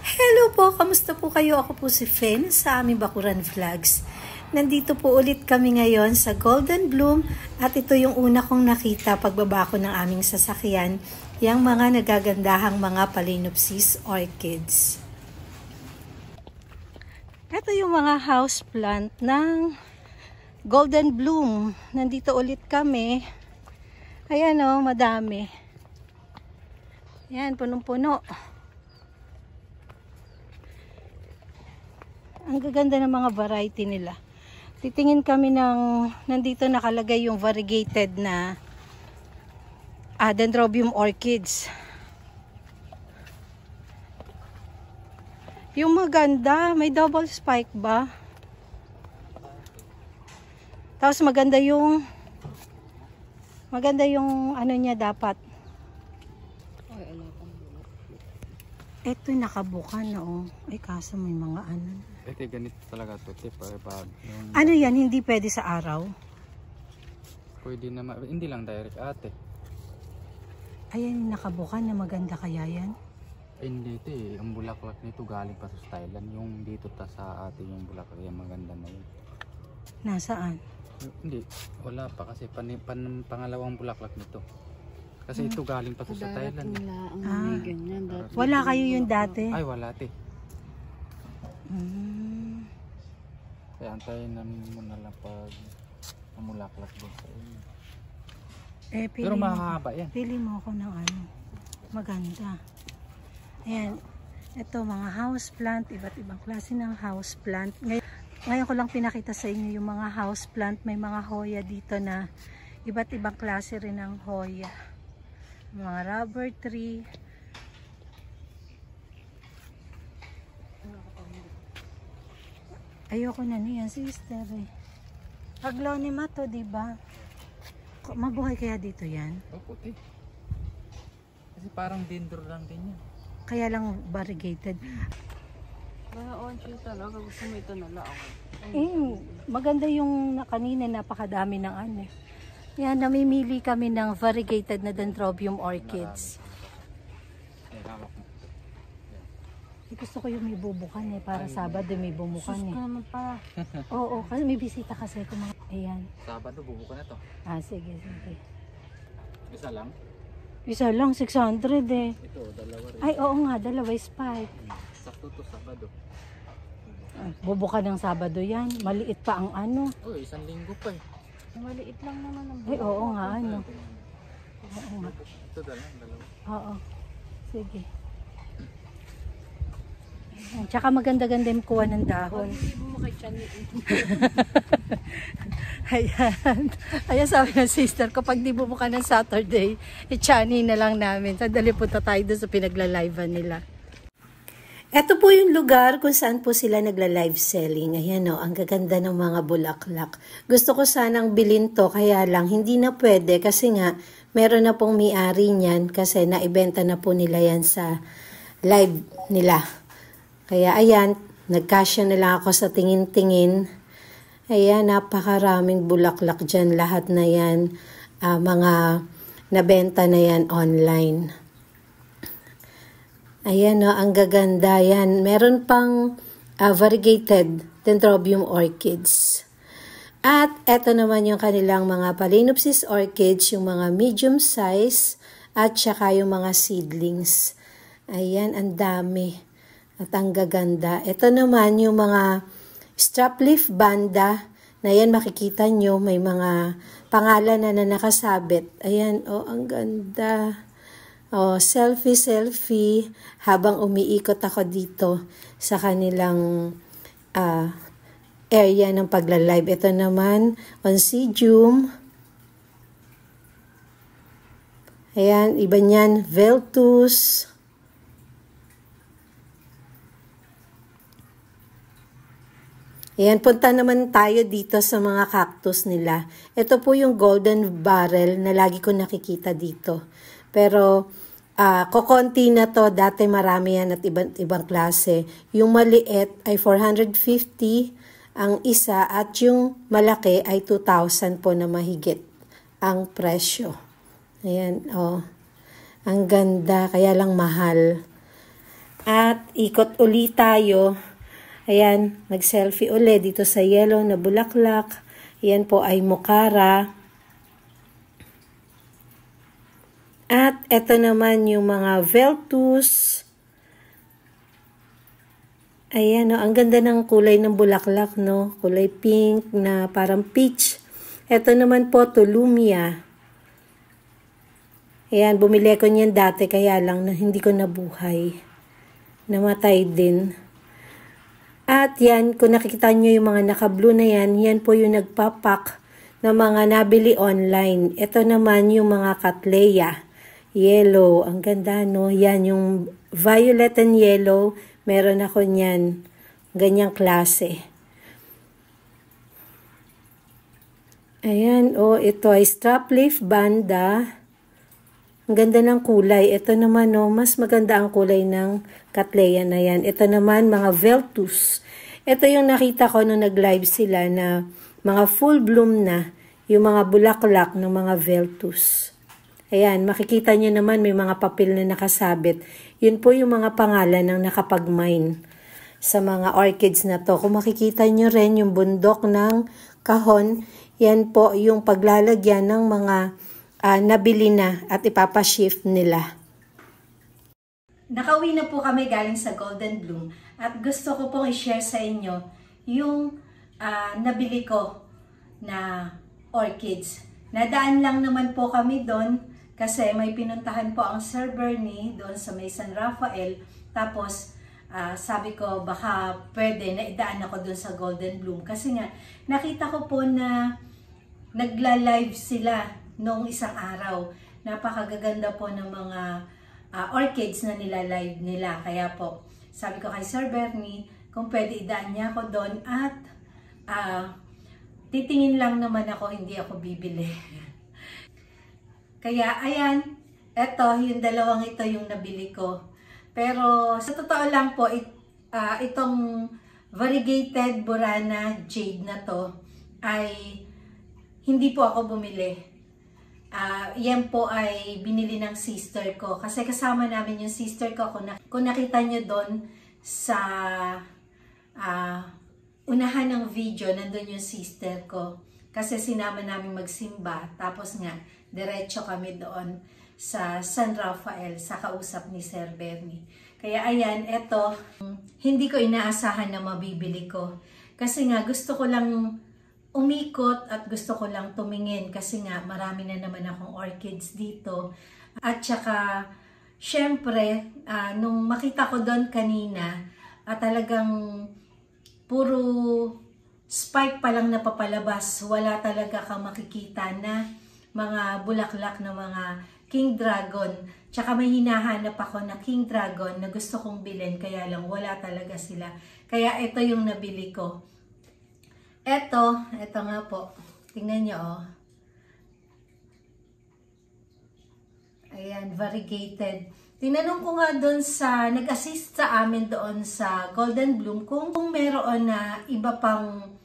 Hello po, kamusta po kayo? Ako po si Fen sa aming Bakuran Vlogs. Nandito po ulit kami ngayon sa Golden Bloom at ito yung una kong nakita pagbaba ko ng aming sasakyan, yung mga nagagandahang mga Phalaenopsis orchids. Ito yung mga house plant ng Golden Bloom. Nandito ulit kami. Ayan o, madami. Ayan, punong-puno. Ang gaganda ng mga variety nila. Titingin kami ng, nandito nakalagay yung variegated na Dendrobium orchids. Yung maganda, may double spike ba? Tapos maganda yung ano niya dapat. Ito nakabuka na oh. Ay kaso may mga ano. Ito ganito talaga to tip pag yung... Ano yan, hindi pwede sa araw? Pwede na hindi lang direct ate. Ayan nakabuka na maganda kaya yan? Ay, hindi ito eh. Ang bulaklak nito galing pa sa Thailand. Yung dito ta sa ate yung bulaklak yung maganda na yun. Nasaan? Hindi, wala pa kasi pangalawang bulaklak nito. Kasi ito galing pa to sa Thailand. Wala kayo yun dati? Ay wala te. Kaya antayin namin muna lang pag namulaklak din sa inyo. Pero mahaba yan. Pili mo ako ng ano. Maganda. Ayan. Ito mga house plant. Iba't ibang klase ng house plant. Ngayon ko lang pinakita sa inyo yung mga house plant. May mga hoya dito na iba't ibang klase rin ng hoya. Mga rubber tree. Ayoko na niyan, sister eh. Aglonema to, diba? Mabuhay kaya dito yan? Oh, puti. Kasi parang dendro lang din yan. Kaya lang variegated. Kaya on siya talaga, gusto mo ito na lang. Maganda yung kanina, napakadami ng ano. Yan, namimili kami ng variegated na Dendrobium orchids. Gusto ko yung may bubukan eh, para Sabado may bumukan eh. Sus ka naman pa. Oo, kasi may bisita kasi ko mga... Ayan. Sabado bubukan na to. Sige. Isa lang? Isa lang, 600 eh. Ito, dalawa rin. Ay, oo nga, dalawa spike. Sakto to Sabado. Bubukan ng Sabado yan. Maliit pa ang ano. Uy, 1 linggo pa eh. Maliit lang naman ang Ay, oo nga, ano. Oo nga. Ito dalawa. Oo. Sige. Tsaka maganda-ganda yung kuha ng dahon. Ayan. Ayan sabi ng sister ko, pag di bumuka ng Saturday, i-chani na lang namin. Sandali punta tayo doon sa pinagla-livean nila. Ito po yung lugar kung saan po sila nagla-live selling. Ayan o, ang gaganda ng mga bulaklak. Gusto ko sanang bilhin to, kaya lang hindi na pwede kasi nga meron na pong may-ari niyan kasi naibenta na po nila yan sa live nila. Kaya ayan, nagkasya na lang ako sa tingin-tingin. Ayan, napakaraming bulaklak dyan. Lahat na yan, mga nabenta na yan online. Ayan o, ang gaganda yan. Meron pang variegated Dendrobium orchids. At eto naman yung kanilang mga Phalaenopsis orchids, yung mga medium size at saka yung mga seedlings. Ayan, ang dami. At ang gaganda. Ito naman yung mga strap leaf banda na yan makikita nyo. May mga pangalan na nakasabit. Ayan, ang ganda. Selfie habang umiikot ako dito sa kanilang area ng pagla-live. Ito naman, Oncidium. Ayan, iba niyan, Veltus. Ayan, punta naman tayo dito sa mga cactus nila. Ito po yung golden barrel na lagi ko nakikita dito. Pero, kokonti na to. Dati marami yan at ibang klase. Yung maliit ay 450 ang isa at yung malaki ay 2,000 po na mahigit ang presyo. Ayan, Ang ganda, kaya lang mahal. At ikot ulit tayo. Ayan, nag-selfie ulit dito sa yellow na bulaklak. Ayan po ay mokara. At eto naman yung mga veltus. Ayan, ang ganda ng kulay ng bulaklak, no? Kulay pink na parang peach. Ito naman po, tulumia. Ayan, bumili ko niyan dati, kaya lang na hindi ko nabuhay. Namatay din. At yan, kung nakikita nyo yung mga naka-blue na yan, yan po yung nagpapak ng mga nabili online. Ito naman yung mga Cattleya. Yellow, ang ganda, no? Yan, yung violet and yellow. Meron ako niyan, ganyang klase. Ayan, ito ay strap leaf banda. Ang ganda ng kulay. Ito naman, mas maganda ang kulay ng Cattleya na yan. Ito naman, mga veltus. Ito yung nakita ko nung nag-live sila na mga full bloom na yung mga bulaklak ng mga veltus. Ayan, makikita nyo naman may mga papel na nakasabit. Yun po yung mga pangalan ng nakapag-mine sa mga orchids na to. Kung makikita nyo rin yung bundok ng kahon, yan po yung paglalagyan ng mga nabili na at ipapashift nila. Nakauwi na po kami galing sa Golden Bloom at gusto ko pong i-share sa inyo yung nabili ko na orchids. Nadaan lang naman po kami doon kasi may pinuntahan po ang Sir Bernie doon sa may San Rafael. Tapos sabi ko baka pwede na idaan ako doon sa Golden Bloom. Kasi nga nakita ko po na nagla-live sila noong isang araw. Napakagaganda po ng mga orchids na nila-live nila. Kaya po sabi ko kay Sir Bernie kung pwede idaan niya ako doon at titingin lang naman ako, hindi ako bibili. Kaya, ayan, eto, yung dalawang ito yung nabili ko. Pero, sa totoo lang po, itong variegated Burana Jade na to, ay hindi po ako bumili. Yan po ay binili ng sister ko. Kasi kasama namin yung sister ko. Kung nakita nyo doon sa unahan ng video, nandun yung sister ko. Kasi sinama namin magsimba. Tapos nga, diretso kami doon sa San Rafael sa kausap ni Sir Bernie. Kaya ayan, eto, hindi ko inaasahan na mabibili ko. Kasi nga, gusto ko lang umikot at gusto ko lang tumingin. Kasi nga, marami na naman akong orchids dito. At saka, syempre, nung makita ko doon kanina, talagang puro spike pa lang napapalabas. Wala talaga kang makikita na mga bulaklak na mga King Dragon. Tsaka may hinahanap ako na King Dragon na gusto kong bilhin. Kaya lang wala talaga sila. Kaya ito yung nabili ko. Ito nga po. Tingnan nyo Ayan, variegated. Tinanong ko nga doon sa, nag-assist sa amin doon sa Golden Bloom kung meron na iba pang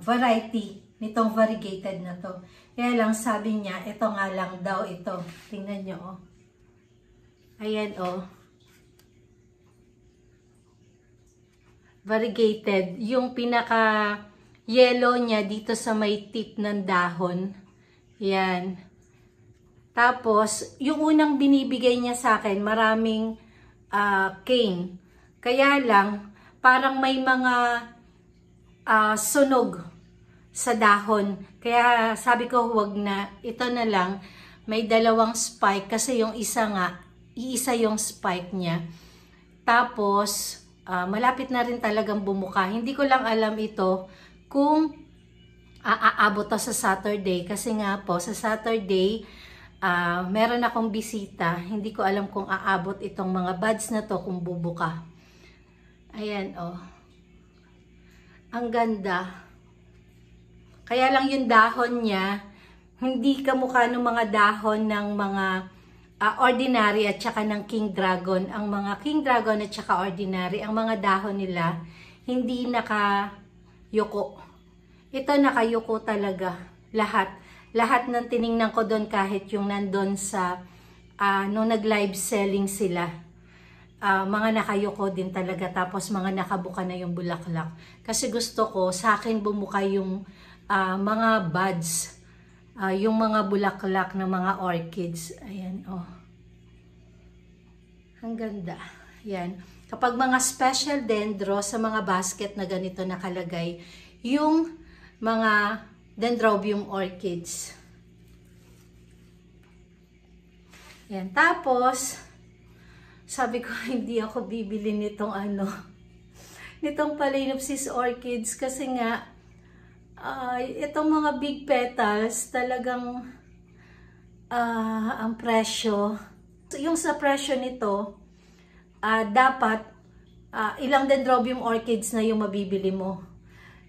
variety nitong variegated na to. Kaya lang sabi niya, ito nga lang daw ito. Tingnan nyo Ayan Variegated. Yung pinaka yellow niya dito sa may tip ng dahon. Yan. Tapos, yung unang binibigay niya sa akin, maraming cane. Kaya lang, parang may mga sunog sa dahon. Kaya sabi ko, huwag na. Ito na lang, may dalawang spike. Kasi yung isa nga, iisa yung spike niya. Tapos, malapit na rin talagang bumuka. Hindi ko lang alam ito kung aabot to sa Saturday. Kasi nga po, sa Saturday, meron akong bisita. Hindi ko alam kung aabot itong mga buds na to kung bubuka. Ayan, Ang ganda. Kaya lang yung dahon niya, hindi kamukha ng mga dahon ng mga ordinary at saka ng King Dragon. Ang mga King Dragon at saka ordinary, ang mga dahon nila, hindi nakayuko. Ito nakayuko talaga. Lahat ng tiningnan ko doon kahit yung nandun sa, nung nag-live selling sila. mga nakayuko din talaga, tapos mga nakabuka na yung bulaklak. Kasi gusto ko sa akin bumuka yung mga buds, yung mga bulaklak ng mga orchids. Ayan, oh. Ang ganda. Yan. Kapag mga special dendro sa mga basket na ganito nakalagay, yung mga dendrobium orchids. Yan. Tapos, sabi ko, hindi ako bibili nitong nitong Phalaenopsis orchids kasi nga, itong mga big petals, talagang ang presyo. Yung sa presyo nito, dapat ilang dendrobium orchids na yung mabibili mo.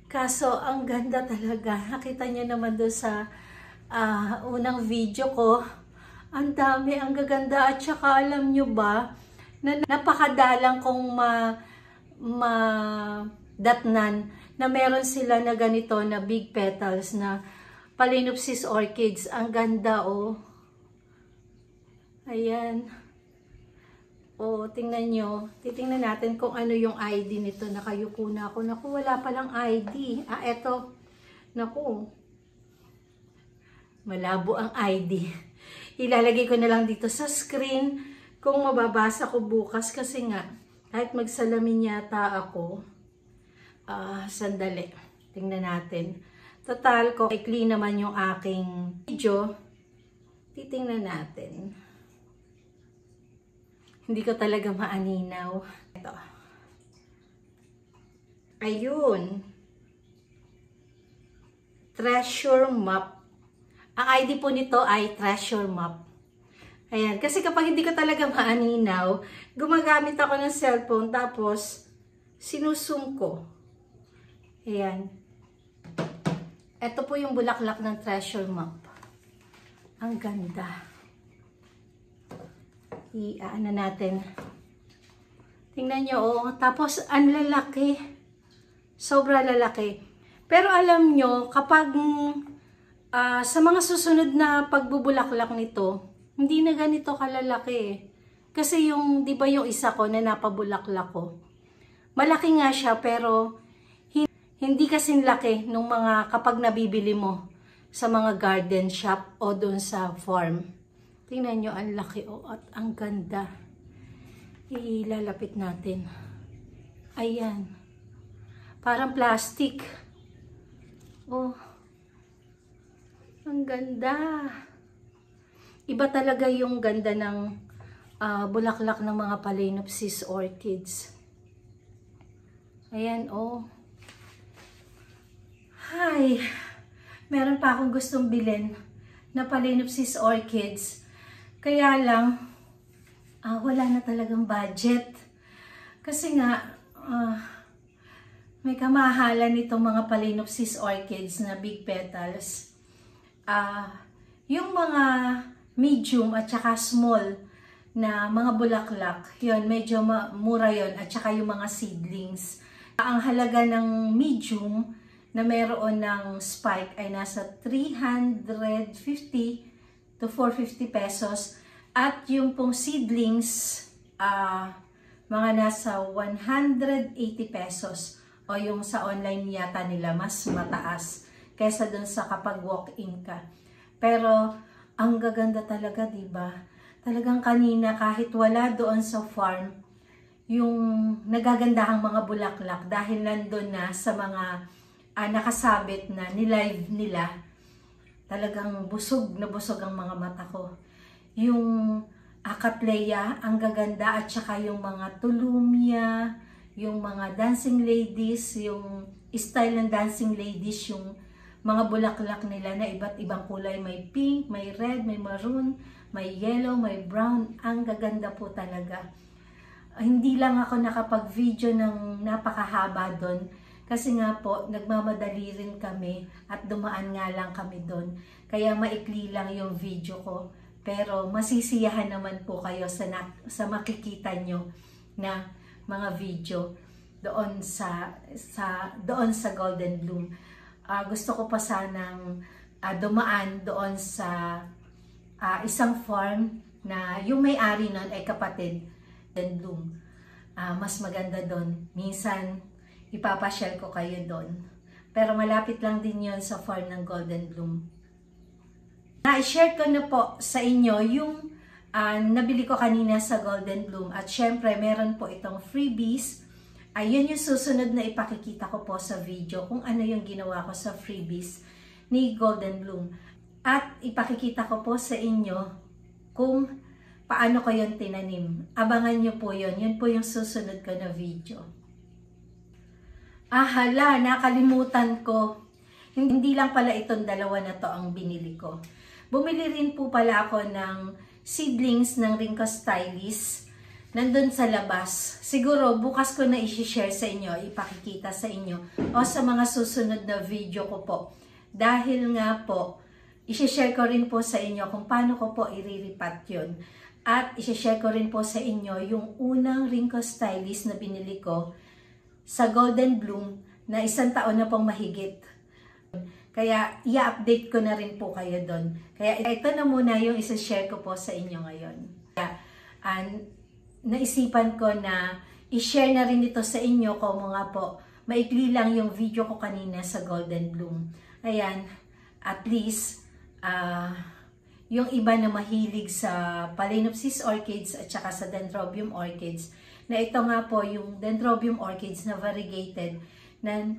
Kaso, ang ganda talaga. Nakita niyo naman doon sa unang video ko. Ang dami, ang gaganda. At saka alam nyo ba, na napakadalang kong datnan na meron sila na ganito na big petals na Phalaenopsis orchids. Ang ganda, oh. Ayan. O, tingnan nyo. Titingnan natin kung ano yung ID nito. Nakayuko na ako. Naku, wala palang ID. Eto. Naku. Malabo ang ID. Ilalagay ko na lang dito sa screen kung mababasa ko bukas. Kasi nga, kahit magsalamin yata ako. Sandali. Tingnan natin. Total, kung ikli naman yung aking video, titingnan natin. Hindi ko talaga maaninaw. Ito. Ayun. Treasure map. Ang ID po nito ay treasure map. Ayan. Kasi kapag hindi ko talaga maaninaw, gumagamit ako ng cellphone tapos sinusum ko. Ayan. Ito po yung bulaklak ng treasure map. Ang ganda. Ano natin. Tingnan nyo, oh. Tapos, ang lalaki. Sobra lalaki. Pero alam nyo, kapag sa mga susunod na pagbubulaklak nito, hindi na ganito kalalaki. Kasi yung, di ba yung isa ko na napabulaklak ko, malaki nga siya, pero hindi kasing laki nung mga kapag nabibili mo sa mga garden shop o doon sa farm. Tingnan nyo, ang laki, oh, at ang ganda. Ilalapit natin. Ayan. Parang plastic. Oh. Ang ganda. Iba talaga yung ganda ng bulaklak ng mga Phalaenopsis orchids. Ayan, oh. Hi. Meron pa akong gustong bilhin na Phalaenopsis orchids. Kaya lang, wala na talagang budget. Kasi nga, may kamahalan nitong mga Phalaenopsis orchids na big petals. Yung mga medium at saka small na mga bulaklak, yun, medyo mura yun. At saka yung mga seedlings. Ang halaga ng medium na meron ng spike ay nasa 350 to 450 pesos. At yung pong seedlings, mga nasa 180 pesos. O yung sa online yata nila, mas mataas kaysa dun sa kapag walk-in ka. Pero, ang gaganda talaga, diba? Talagang kanina, kahit wala doon sa farm, yung nagagandahang mga bulaklak dahil nandun na sa mga nakasabit na nilive nila. Talagang busog na busog ang mga mata ko. Yung Cattleya, ang gaganda, at saka yung mga tulumia, yung mga dancing ladies, yung style ng dancing ladies, yung mga bulaklak nila na iba't ibang kulay. May pink, may red, may maroon, may yellow, may brown. Ang gaganda po talaga. Hindi lang ako nakapag-video ng napakahaba doon. Kasi nga po, nagmamadali rin kami at dumaan nga lang kami doon. Kaya maikli lang yung video ko. Pero masisiyahan naman po kayo sa makikita nyo na mga video doon sa Golden Bloom. Gusto ko pa sanang dumaan doon sa isang farm na yung may-ari nun ay kapatid Golden Bloom. mas maganda doon. Minsan, ipapasyal ko kayo doon. Pero malapit lang din yon sa farm ng Golden Bloom. Na-share ko na po sa inyo yung nabili ko kanina sa Golden Bloom. At syempre, meron po itong freebies. Ayun yung susunod na ipakikita ko po sa video kung ano yung ginawa ko sa freebies ni Golden Bloom. At ipakikita ko po sa inyo kung paano ko yung tinanim. Abangan nyo po yun. Yun po yung susunod ko na video. Hala, nakalimutan ko. Hindi lang pala itong dalawa na to ang binili ko. Bumili rin po pala ako ng seedlings ng Rinco Stylist. Nandun sa labas. Siguro bukas ko na i-share sa inyo, ipakikita sa inyo o sa mga susunod na video ko po. Dahil nga po, i-share ko rin po sa inyo kung paano ko po iriripat yun. At i-share ko rin po sa inyo yung unang Rinco Stylist na binili ko sa Golden Bloom na 1 taon na pong mahigit. Kaya i-update ko na rin po kayo doon. Kaya ito na muna yung isa-share ko po sa inyo ngayon. Kaya naisipan ko na i-share na rin ito sa inyo kung nga po maikli lang yung video ko kanina sa Golden Bloom. Ayan, at least yung iba na mahilig sa Phalaenopsis orchids at saka sa Dendrobium orchids, na ito nga po yung Dendrobium orchids na variegated na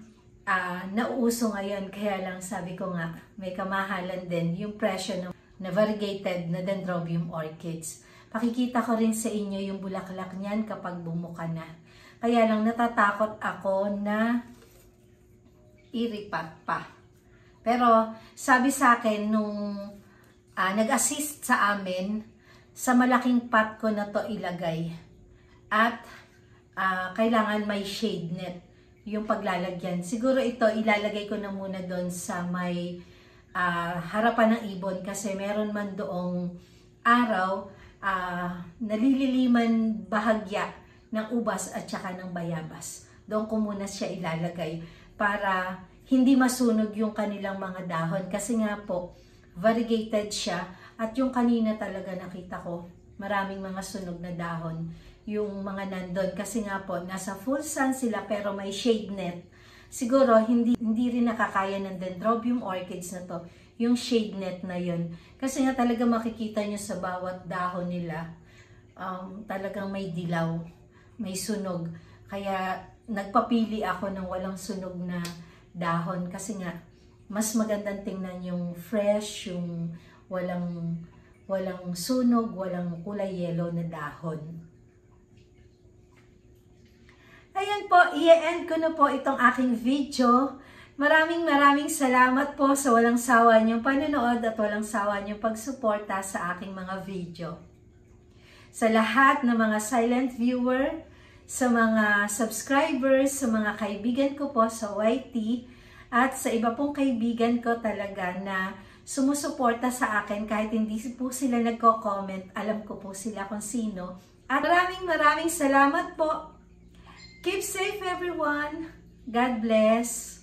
nauuso ngayon. Kaya lang sabi ko nga, may kamahalan din yung presyo na variegated na Dendrobium orchids. Pakikita ko rin sa inyo yung bulaklak niyan kapag bumuka na. Kaya lang natatakot ako na iripat pa. Pero sabi sa akin nung nag-assist sa amin, sa malaking pot ko na to ilagay. At kailangan may shade net yung paglalagyan. Siguro ito ilalagay ko na muna doon sa may harapan ng ibon kasi meron man doong araw nalililiman bahagya ng ubas at saka ng bayabas. Doon ko muna siya ilalagay para hindi masunog yung kanilang mga dahon. Kasi nga po, variegated siya at yung kanina talaga nakita ko, maraming mga sunog na dahon yung mga nandun. Kasi nga po, nasa full sun sila pero may shade net. Siguro, hindi rin nakakaya ng Dendrobium orchids na to, yung shade net na yun. Kasi nga talaga makikita nyo sa bawat dahon nila, talagang may dilaw, may sunog. Kaya nagpapili ako ng walang sunog na dahon kasi nga mas magandang tingnan yung fresh, yung walang sunog, walang kulay yellow na dahon. Ayan po, i-end ko na po itong aking video. Maraming salamat po sa walang sawa niyong panonood at walang sawa niyong pagsuporta sa aking mga video. Sa lahat ng mga silent viewer, sa mga subscribers, sa mga kaibigan ko po sa YT, at sa iba pong kaibigan ko talaga na sumusuporta sa akin kahit hindi po sila nagko-comment, alam ko po sila kung sino. At maraming salamat po. Keep safe everyone. God bless.